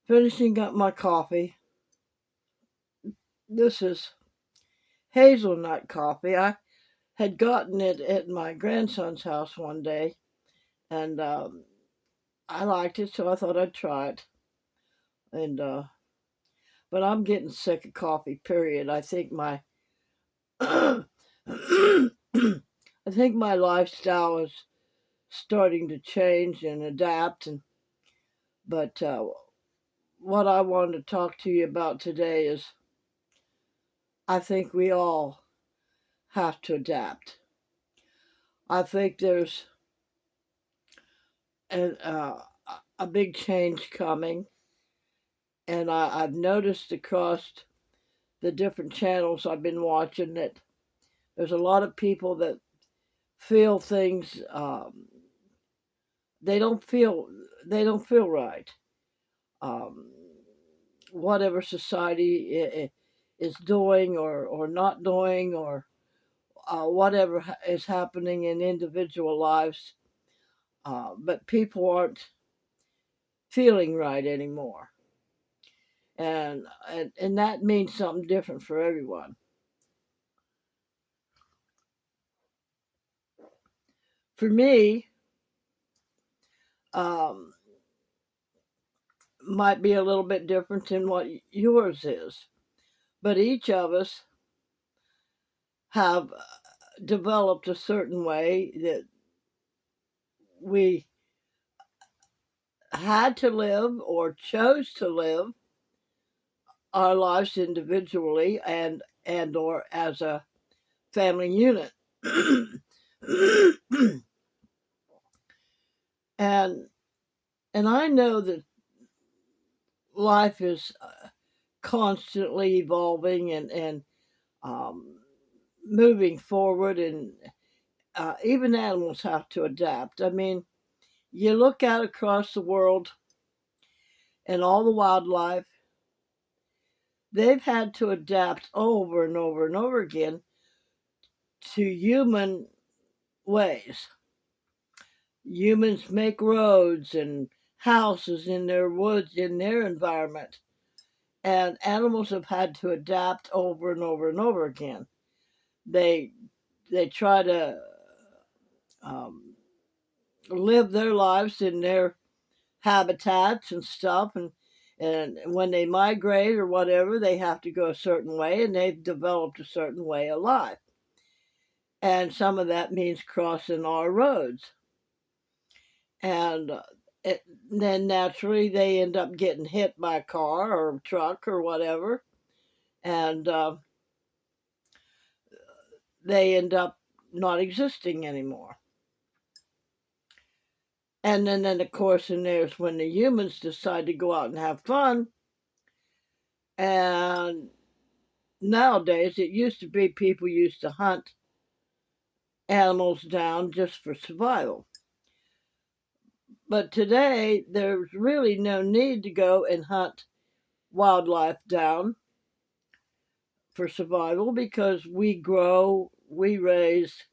Finishing up my coffee. This is hazelnut coffee. I had gotten it at my grandson's house one day, and I liked it, so I thought I'd try it. And but I'm getting sick of coffee. Period. I think my I think my lifestyle is starting to change and adapt. And but what I wanted to talk to you about today is I think we all have to adapt. I think there's a, uh, a big change coming, and I've noticed across the different channels I've been watching that there's a lot of people that feel things they don't feel they don't feel right. Um, whatever society is doing or not doing or whatever is happening in individual lives, but people aren't feeling right anymore, and that means something different for everyone. For me, um, might be a little bit different than what yours is, but each of us have developed a certain way that we had to live or chose to live our lives individually and or as a family unit. and and I know that life is constantly evolving and um, moving forward, and even animals have to adapt. I mean, you look out across the world and all the wildlife, they've had to adapt over and over and over again to human ways. Humans make roads and houses in their woods, in their environment, and animals have had to adapt over and over and over again. They they try to um, live their lives in their habitats and stuff, and when they migrate or whatever, they have to go a certain way, and they've developed a certain way of life. And some of that means crossing our roads. And it, then naturally they end up getting hit by a car or a truck or whatever, and they end up not existing anymore. And then of course, and there's when the humans decide to go out and have fun. And nowadays, it used to be people used to hunt animals down just for survival. But today, there's really no need to go and hunt wildlife down for survival because we grow, we raise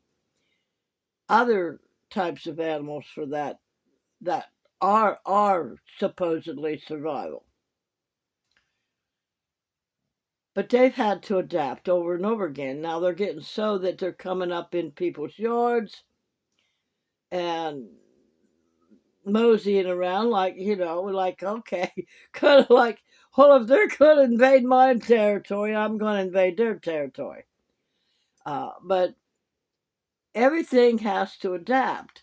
other types of animals for that are supposedly survival. But they've had to adapt over and over again. Now they're getting so that they're coming up in people's yards and moseying around like, like, okay, kind of like, well, if they're going to invade my territory, I'm going to invade their territory. But everything has to adapt.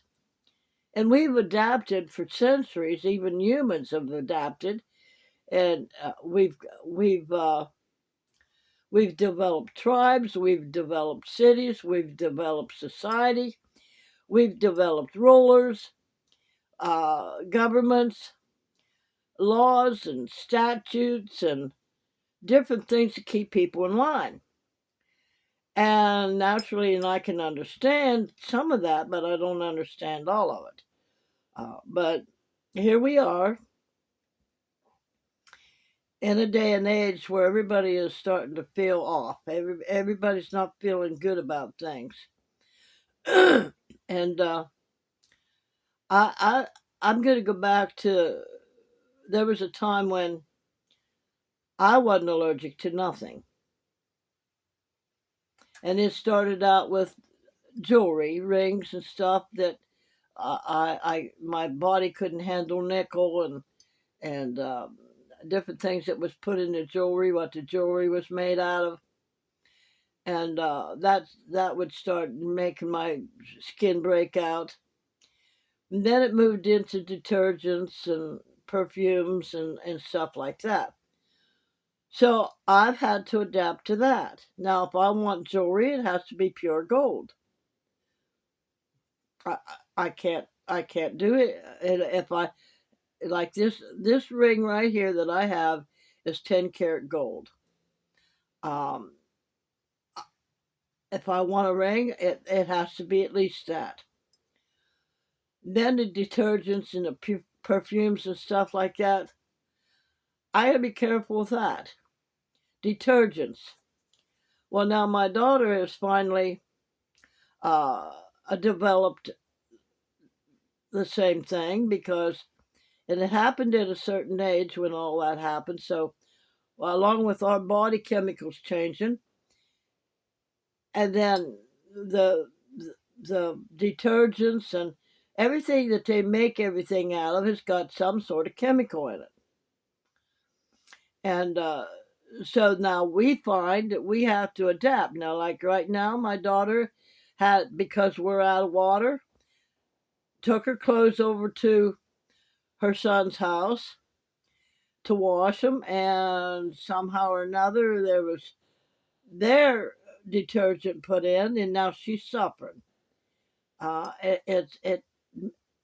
And we've adapted for centuries. Even humans have adapted, and we've developed tribes, we've developed cities, we've developed society, we've developed rulers, governments, laws, and statutes, and different things to keep people in line. And naturally, and I can understand some of that, but I don't understand all of it. But here we are in a day and age where everybody is starting to feel off. Everybody's not feeling good about things. And I I'm going to go back to, there was a time when I wasn't allergic to nothing. And it started out with jewelry, rings and stuff that my body couldn't handle nickel and different things that was put in the jewelry, what the jewelry was made out of, and that would start making my skin break out. And then it moved into detergents and perfumes and stuff like that. So I've had to adapt to that. Now, if I want jewelry, it has to be pure gold. I, I can't do it. And if I like this ring right here that I have is 10 karat gold. Um, if I want a ring, it has to be at least that. Then the detergents and the perfumes and stuff like that, I gotta be careful with that. Detergents. Well, now my daughter has finally uh, developed the same thing because, and it happened at a certain age when all that happened. So, well, along with our body chemicals changing, and then the the detergents and everything that they make everything out of has got some sort of chemical in it. And so now we find that we have to adapt. Now, like right now, my daughter had, because we're out of water, took her clothes over to her son's house to wash them, and somehow or another there was their detergent put in, and now she's suffering.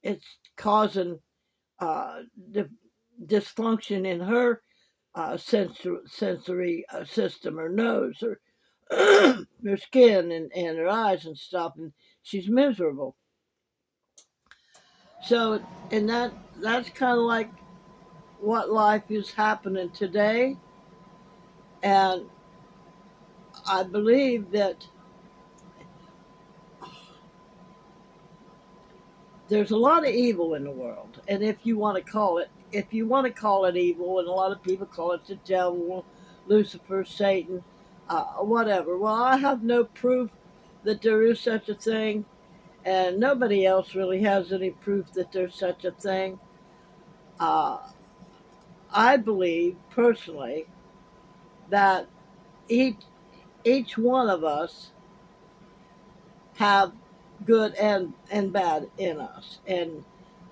It's causing uh, dysfunction in her sensory system, her nose, her her skin, and her eyes and stuff, and she's miserable. So, and that's kind of like what life is happening today, and I believe that there's a lot of evil in the world, and if you want to call it evil, and a lot of people call it the devil, Lucifer, Satan, whatever. Well, I have no proof that there is such a thing, and nobody else really has any proof that there's such a thing. Uh, I believe personally that each each one of us have good and bad in us, and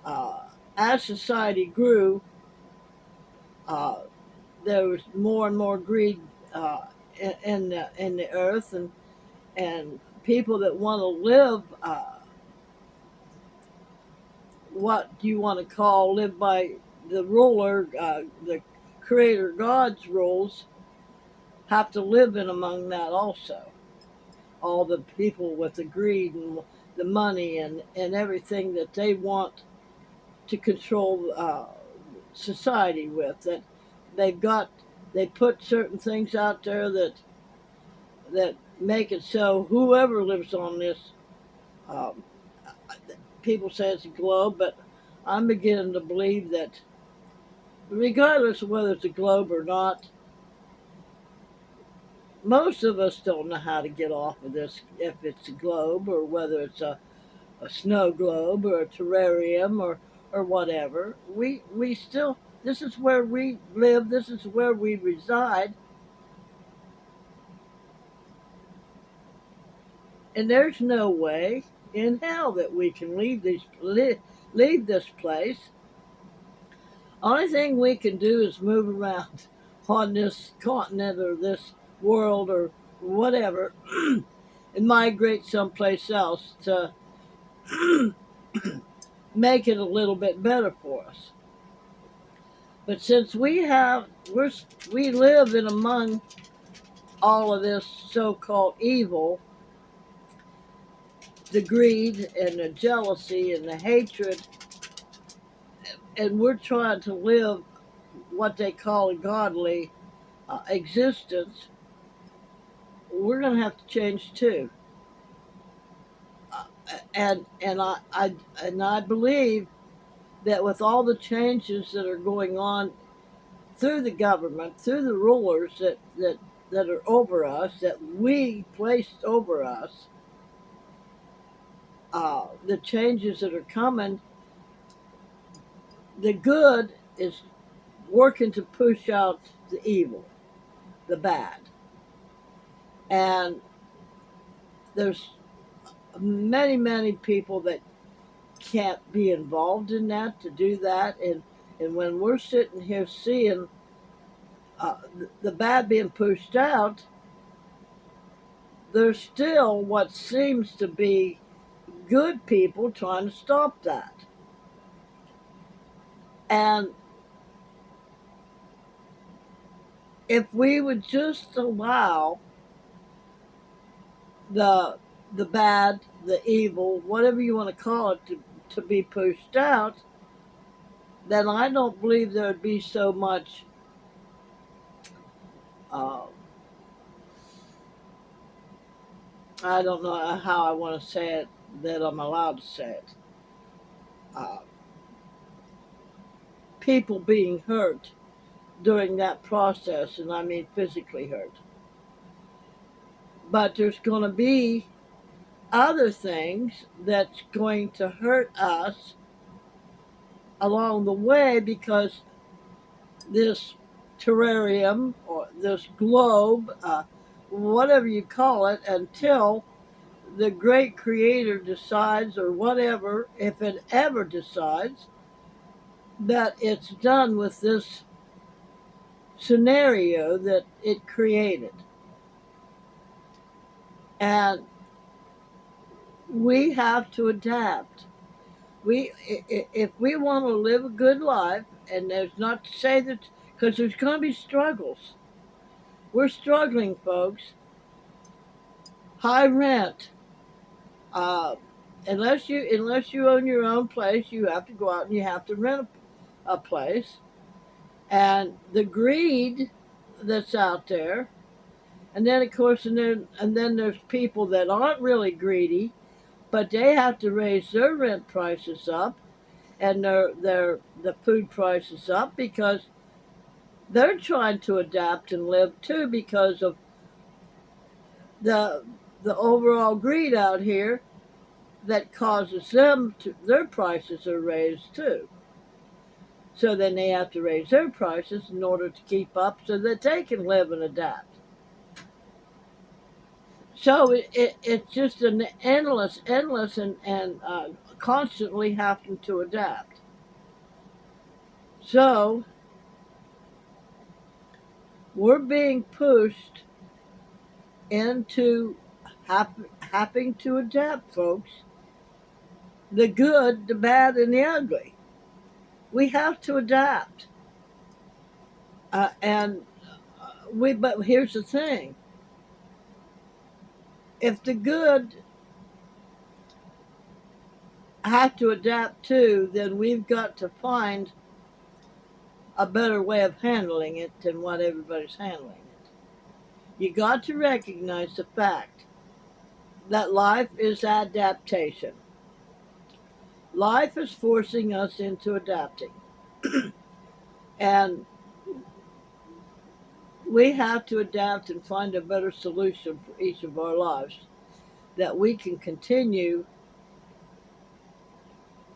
uh, as society grew, uh, there was more and more greed in the earth, and people that want to live what do you want to call live by the ruler, the creator God's rules, have to live in among that also. All the people with the greed and the money and everything that they want to control society with, that they've got, they put certain things out there that make it so whoever lives on this, um, people say it's a globe, but I'm beginning to believe that regardless of whether it's a globe or not, most of us don't know how to get off of this, if it's a globe or whether it's a snow globe or a terrarium or whatever. We still, this is where we live, this is where we reside, and there's no way in hell that we can leave this place. Only thing we can do is move around on this continent or this world or whatever and migrate someplace else to make it a little bit better for us. But since we live in among all of this so-called evil, the greed and the jealousy and the hatred, and we're trying to live what they call a godly existence, we're going to have to change too. And I believe that with all the changes that are going on through the government, through the rulers that are over us, that we placed over us, the changes that are coming, the good is working to push out the evil, the bad. And there's many people that can't be involved in that to do that. And when we're sitting here seeing the bad being pushed out, there's still what seems to be good people trying to stop that. And if we would just allow the bad, the evil, whatever you want to call it, to be pushed out, then I don't believe there would be so much uh, I don't know how I want to say it, that I'm allowed to say it. Uh, People being hurt during that process, and I mean physically hurt. But there's going to be other things that's going to hurt us along the way, because this terrarium or this globe, whatever you call it, until the great creator decides, or whatever, if it ever decides, that it's done with this scenario that it created. And we have to adapt. If we want to live a good life, and there's not to say that, because there's going to be struggles. We're struggling, folks. High rent. Uh, unless you own your own place, you have to go out and you have to rent a place. And the greed that's out there, and then of course, and then there's people that aren't really greedy, but they have to raise their rent prices up, and the food prices up, because they're trying to adapt and live too, because of the overall greed out here that causes them to, their prices are raised too. So then they have to raise their prices in order to keep up, so that they can live and adapt. So it's just an endless, and constantly having to adapt. So we're being pushed into having to adapt, folks. The good, the bad, and the ugly. We have to adapt. But here's the thing: if the good have to adapt too, then we've got to find a better way of handling it than what everybody's handling it. You got to recognize the fact that life is adaptation. Life is forcing us into adapting. And we have to adapt and find a better solution for each of our lives, that we can continue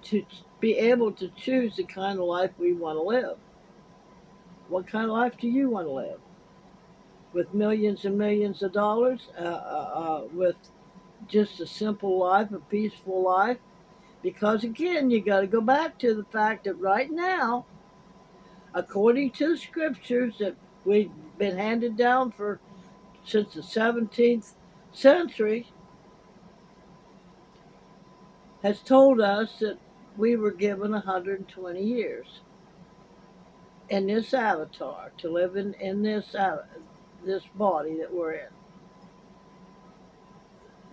to be able to choose the kind of life we want to live. What kind of life do you want to live? With millions and millions of dollars? With just a simple life, a peaceful life? Because again, you got to go back to the fact that right now, according to the scriptures that we've been handed down for since the 17th century, has told us that we were given 120 years in this avatar, to live in this body that we're in.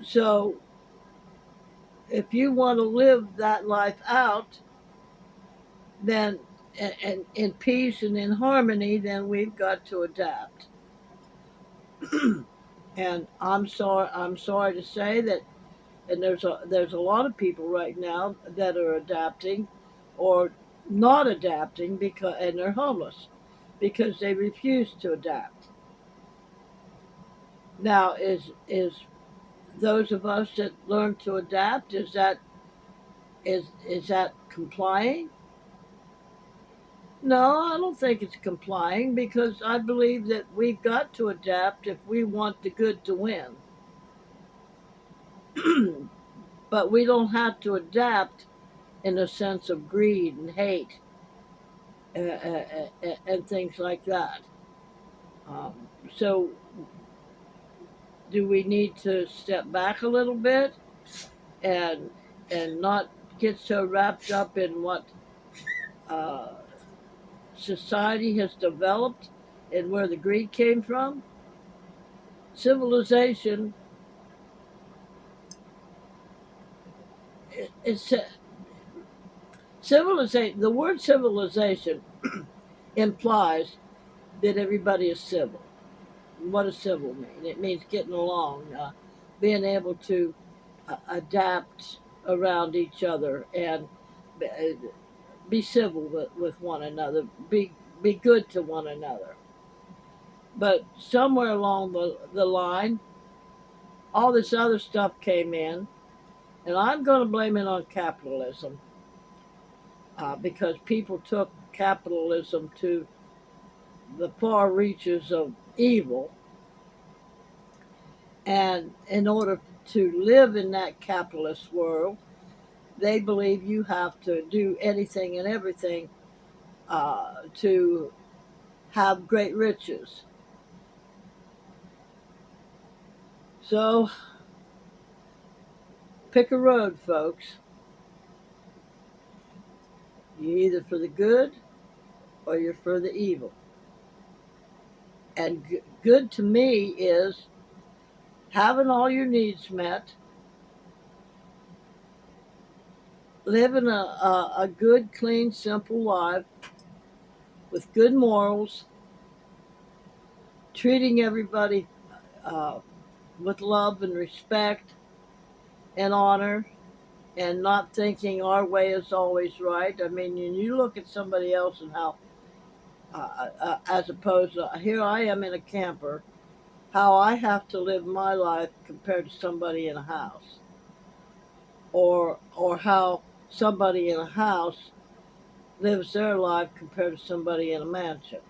So if you want to live that life out, then and in peace and in harmony, then we've got to adapt. And I'm sorry to say that, and there's a lot of people right now that are adapting, or not adapting because and they're homeless because they refuse to adapt. Now, is those of us that learn to adapt, is that complying? No, I don't think it's complying because I believe that we've got to adapt if we want the good to win. But we don't have to adapt in a sense of greed and hate and things like that. Um, so, do we need to step back a little bit and not get so wrapped up in what uh, society has developed and where the greed came from? Civilization, it's civilization. The word civilization implies that everybody is civil. What does civil mean? It means getting along, being able to adapt around each other and be civil with one another, be good to one another. But somewhere along the line, all this other stuff came in, and I'm going to blame it on capitalism because people took capitalism to the far reaches of evil. And in order to live in that capitalist world, they believe you have to do anything and everything to have great riches. So pick a road, folks. You're either for the good or you're for the evil. And good to me is having all your needs met, living a good, clean, simple life with good morals, treating everybody uh, with love and respect and honor, and not thinking our way is always right. I mean, when you look at somebody else and how, as opposed to here I am in a camper, how I have to live my life compared to somebody in a house, or how somebody in a house lives their life compared to somebody in a mansion.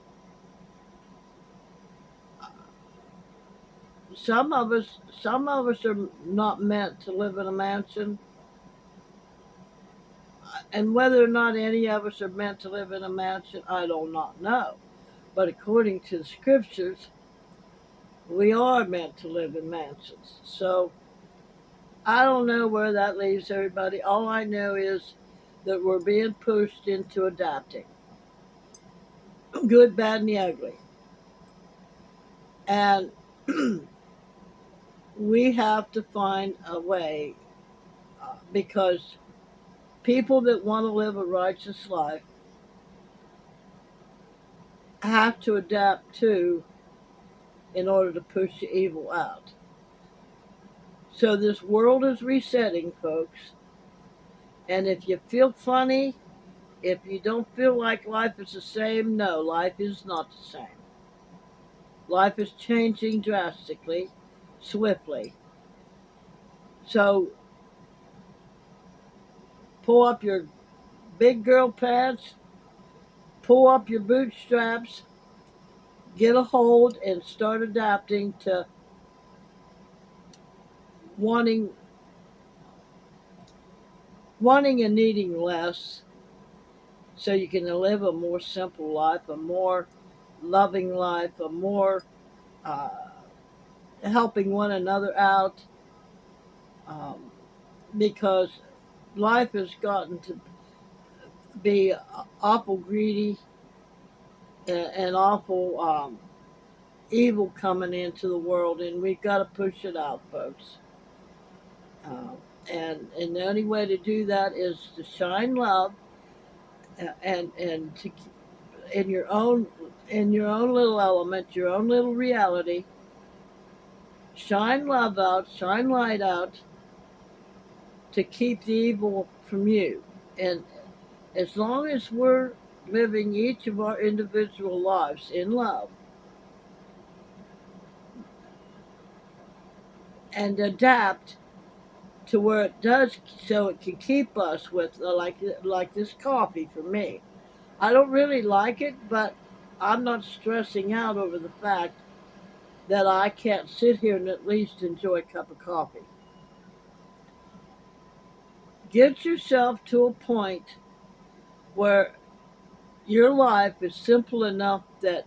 Some of us are not meant to live in a mansion, and whether or not any of us are meant to live in a mansion, I do not know. But according to the scriptures, we are meant to live in mansions. So I don't know where that leaves everybody. All I know is that we're being pushed into adapting, good, bad, and the ugly. And we have to find a way because people that want to live a righteous life have to adapt too in order to push the evil out. So this world is resetting, folks. And if you feel funny, if you don't feel like life is the same, no, life is not the same. Life is changing drastically, swiftly. So pull up your big girl pants, pull up your bootstraps, get a hold, and start adapting to wanting wanting and needing less so you can live a more simple life, a more loving life, a more uh, helping one another out, um, because life has gotten to be awful greedy and awful evil coming into the world, and we've got to push it out, folks. Um, and the only way to do that is to shine love and to in your own in your own little element, your own little reality. Shine love out, shine light out to keep the evil from you. And As long as we're living each of our individual lives in love and adapt to where it does so it can keep us with like this coffee for me. I don't really like it, but I'm not stressing out over the fact that I can't sit here and at least enjoy a cup of coffee. Get yourself to a point where your life is simple enough that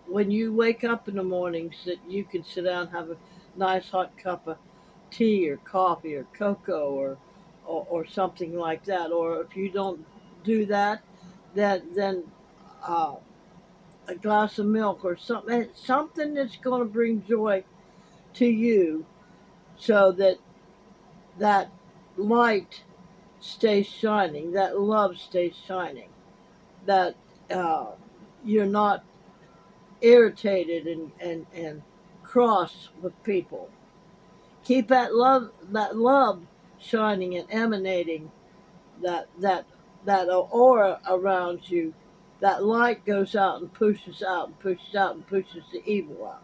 when you wake up in the mornings that you can sit down and have a nice hot cup of tea or coffee or cocoa or something like that. Or if you don't do that, then uh, a glass of milk or something that's going to bring joy to you, so that that light stays shining, that love stays shining, that uh, you're not irritated and cross with people. Keep that love shining and emanating, that aura around you. That light goes out and pushes out and pushes out and pushes the evil out.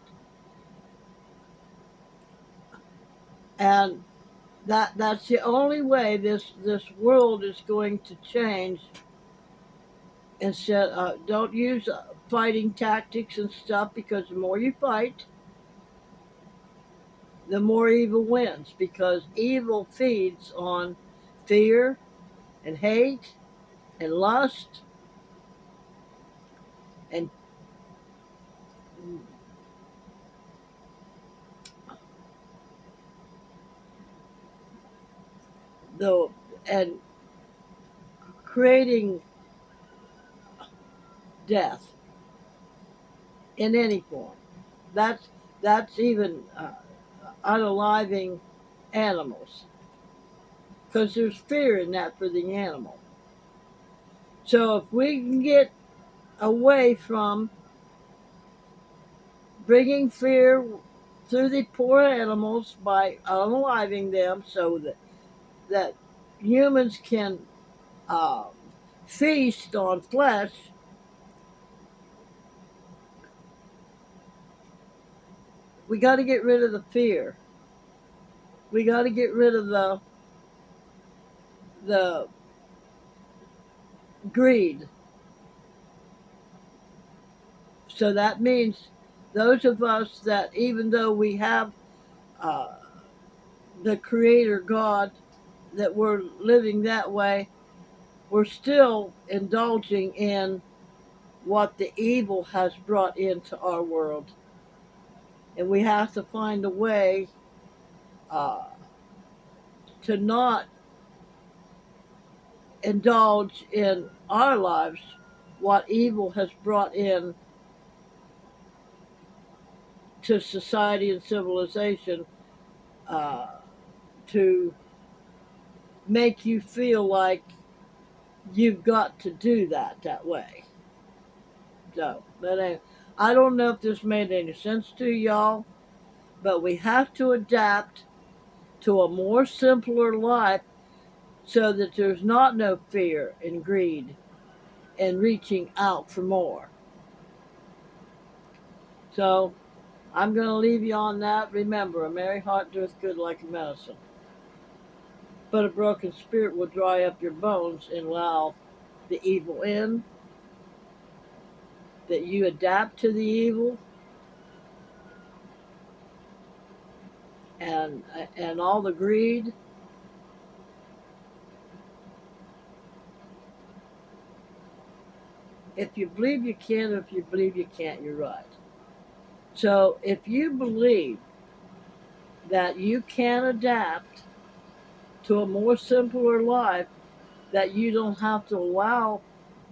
And that's the only way this world is going to change. Instead, don't use fighting tactics and stuff, because the more you fight, the more evil wins, because evil feeds on fear and hate and lust and the and creating death in any form. That's even unaliving animals, because there's fear in that for the animal. So if we can get away from bringing fear through the poor animals by unaliving them, so that humans can uh, feast on flesh, we got to get rid of the fear. We got to get rid of the greed. So that means those of us that, even though we have uh, the Creator God, that we're living that way, we're still indulging in what the evil has brought into our world. And we have to find a way uh, to not indulge in our lives what evil has brought in to society and civilization, uh, to make you feel like you've got to do that way. So, but I don't know if this made any sense to y'all, but we have to adapt to a more simpler life, so that there's not no fear and greed and reaching out for more. So I'm going to leave you on that. Remember, a merry heart doeth good like a medicine, but a broken spirit will dry up your bones and allow the evil in. That you adapt to the evil, and and all the greed. If you believe you can, if you believe you can't, you're right. So if you believe that you can adapt to a more simpler life, that you don't have to allow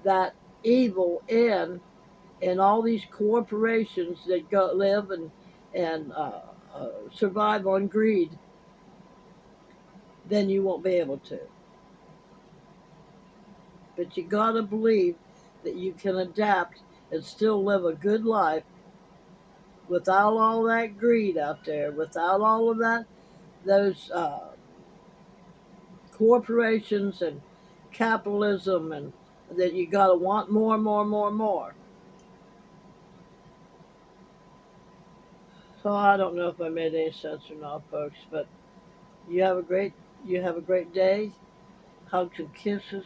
that evil in all these corporations that live and survive on greed, then you won't be able to. But you gotta believe that you can adapt and still live a good life without all that greed out there, without all of those corporations and capitalism and that you got to want more and more and more and more. So I don't know if I made any sense or not, folks, but you have a great you have a great day. Hugs and kisses.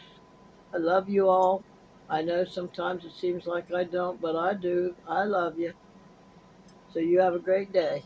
I love you all. I know sometimes it seems like I don't, but I do. I love you. So you have a great day.